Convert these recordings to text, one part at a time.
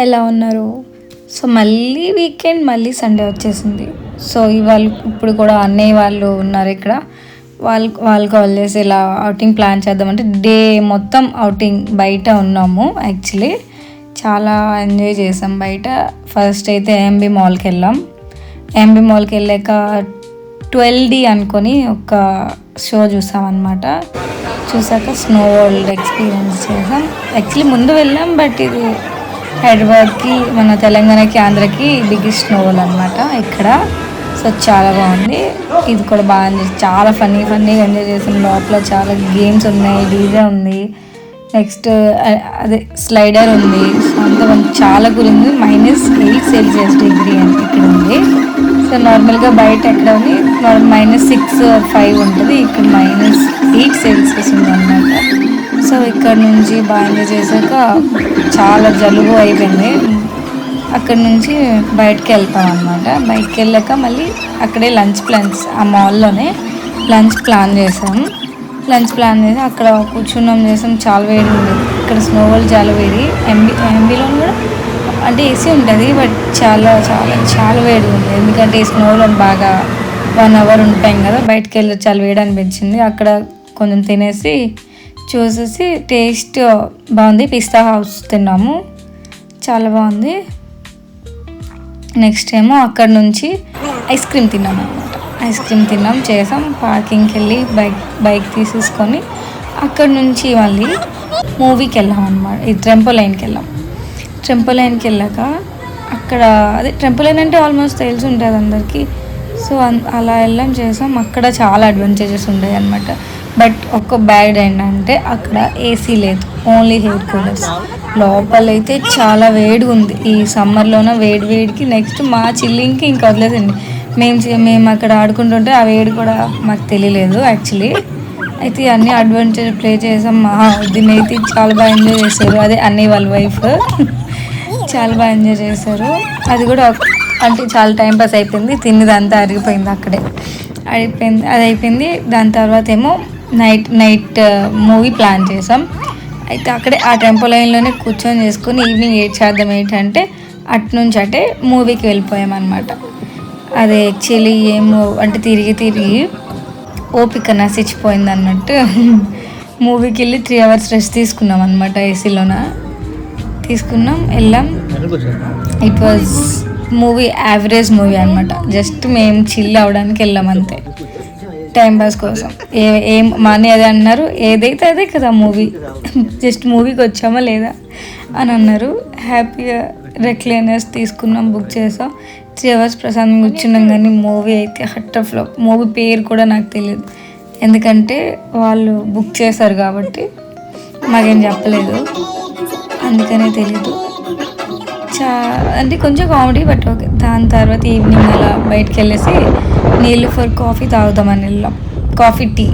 ఎలా ఉన్నారు? సో మళ్ళీ వీకెండ్, మళ్ళీ సండే వచ్చేసింది. సో ఇవాళ ఇప్పుడు కూడా అన్నయ్య వాళ్ళు ఉన్నారు ఇక్కడ. వాళ్ళు కాల్ చేసి ఇలా అవుటింగ్ ప్లాన్ చేద్దామంటే డే మొత్తం అవుటింగ్ బయట ఉన్నాము. యాక్చువల్లీ చాలా ఎంజాయ్ చేసాం బయట. ఫస్ట్ అయితే ఏఎంబి మాల్కి వెళ్ళాం. ఏఎంబి మాల్కి వెళ్ళాక 12D అనుకొని ఒక షో చూసామన్నమాట. చూసాక స్నో వరల్డ్ ఎక్స్పీరియన్స్ చేసాం. యాక్చువల్లీ ముందు వెళ్ళాం, బట్ ఇది హైదరాబాద్కి, మన తెలంగాణకి, ఆంధ్రకి బిగ్గెస్ట్ స్నో వరల్డ్ అనమాట ఇక్కడ. సో చాలా బాగుంది. ఇది కూడా బాగా చాలా ఫన్నీగా ఎంజాయ్ చేసాం. లోపల చాలా గేమ్స్ ఉన్నాయి, డీజే ఉంది, నెక్స్ట్ అదే స్లైడర్ ఉంది. సో అంతా చాలా కూలింది. -8 డిగ్రీ అని ఇక్కడ ఉంది. సో నార్మల్గా బయట ఎక్కడ ఉంది -6 or 5 ఉంటుంది, ఇక్కడ -8 ఉంది అన్నమాట. సో ఇక్కడ నుంచి బాగా ఎంజాయ్ చేశాక చాలా జలుబు అయిపోయింది. అక్కడ నుంచి బయటకు వెళ్తాం అనమాట. బయటకు వెళ్ళాక మళ్ళీ అక్కడే లంచ్ ప్లాన్స్, ఆ మాల్లోనే లంచ్ ప్లాన్ చేసాం అక్కడ కూర్చున్నాం, చేసాం. చాలా వేడి ఉండేది ఇక్కడ. స్నో వరల్డ్ చాలా వేడి. ఎంబీలో కూడా అంటే ఏసీ ఉంటుంది, బట్ చాలా చాలా చాలా వేడి ఉంది. ఎందుకంటే ఈ స్నోలో బాగా 1 hour ఉంటాం కదా, బయటకు వెళ్ళి చాలా వేడి అనిపించింది. అక్కడ కొంచెం తినేసి చూసేసి టేస్ట్ బాగుంది. పిస్తా హౌస్ తిన్నాము, చాలా బాగుంది. నెక్స్ట్ ఏమో అక్కడ నుంచి ఐస్ క్రీమ్ తిన్నాం అనమాట. చేసాం. పార్కింగ్కి వెళ్ళి బైక్ తీసేసుకొని అక్కడ నుంచి మళ్ళీ మూవీకి వెళ్ళాం అనమాట. ఈ ట్రెంపోలైన్కి వెళ్ళాక అక్కడ అదే ట్రెంపోలైన్ అంటే ఆల్మోస్ట్ తెలిసి ఉంటుంది అందరికీ. సో అలా చేసాం. అక్కడ చాలా అడ్వెంచర్స్ ఉంటాయి అనమాట. బట్ ఒక్క బ్యాడ్ ఏంటంటే అక్కడ ఏసీ లేదు, ఓన్లీ హెయిర్ కూలర్స్. లోపలైతే చాలా వేడిగా ఉంది ఈ సమ్మర్లోన. వేడికి నెక్స్ట్ మా చిల్లింగ్కి ఇంకా వదిలేదండి. మేము అక్కడ ఆడుకుంటుంటే ఆ వేడి కూడా మాకు తెలియలేదు యాక్చువల్లీ. అయితే అన్నీ అడ్వెంచర్ ప్లే చేసాం. దీన్ని అయితే చాలా బాగా ఎంజాయ్ చేశారు. అదే అన్నయ్య వాళ్ళ వైఫ్ చాలా బాగా ఎంజాయ్ చేశారు. అది కూడా అంటే చాలా టైం పాస్ అయిపోయింది. తిన్నదంతా అరిగిపోయింది అక్కడే, అది అయిపోయింది. దాని తర్వాత ఏమో నైట్ మూవీ ప్లాన్ చేసాం. అయితే అక్కడే ఆ టెంపో లైన్లోనే కూర్చొని చేసుకుని ఈవినింగ్ 8 చేద్దాం ఏంటంటే అట్నుంచి అంటే మూవీకి వెళ్ళిపోయామన్నమాట. అది యాక్చువల్లీ ఏమో అంటే తిరిగి ఓపిక నశించిపోయింది అన్నట్టు మూవీకి వెళ్ళి 3 hours రెస్ట్ తీసుకున్నాం అనమాట. ఏసీలోన వెళ్ళాం. It was movie average movie అనమాట. జస్ట్ మేము చిల్ అవ్వడానికి వెళ్ళాం అంతే, టైం పాస్ కోసం. ఏం మనీ అదే అన్నారు, ఏదైతే అదే కదా మూవీ, జస్ట్ మూవీకి వచ్చామా లేదా అని అన్నారు. హ్యాపీగా రెక్లైనర్స్ తీసుకున్నాం, బుక్ చేసాం. 3 hours ప్రశాంతంగా కూర్చున్నాం. కానీ మూవీ అయితే హట్టర్ ఫ్లాప్. మూవీ పేరు కూడా నాకు తెలియదు, ఎందుకంటే వాళ్ళు బుక్ చేశారు కాబట్టి మాకేం చెప్పలేదు, అందుకనే తెలీదు. అంటే కొంచెం కామెడీ, బట్ ఓకే. దాని తర్వాత ఈవినింగ్ అలా బయటకు వెళ్ళేసి నీలోఫర్ కాఫీ తాగుదామని వెళ్ళాం. Coffee tea.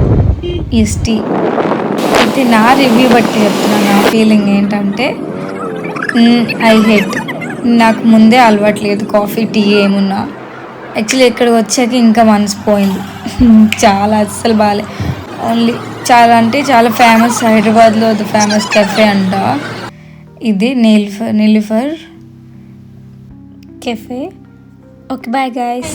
అయితే నా రివ్యూ బట్టి చెప్తున్నాను. నా ఫీలింగ్ ఏంటంటే ఐ హేట్. నాకు ముందే అలవాట్లేదు కాఫీ టీ ఏమున్నా. యాక్చువల్లీ ఇక్కడికి వచ్చాక ఇంకా మనసిపోయింది. చాలా అస్సలు బాగాలే. ఓన్లీ చాలా అంటే చాలా ఫేమస్, హైదరాబాద్లో అది ఫేమస్ కెఫే అంట ఇది, Niloufer cafe. Okay, bye guys.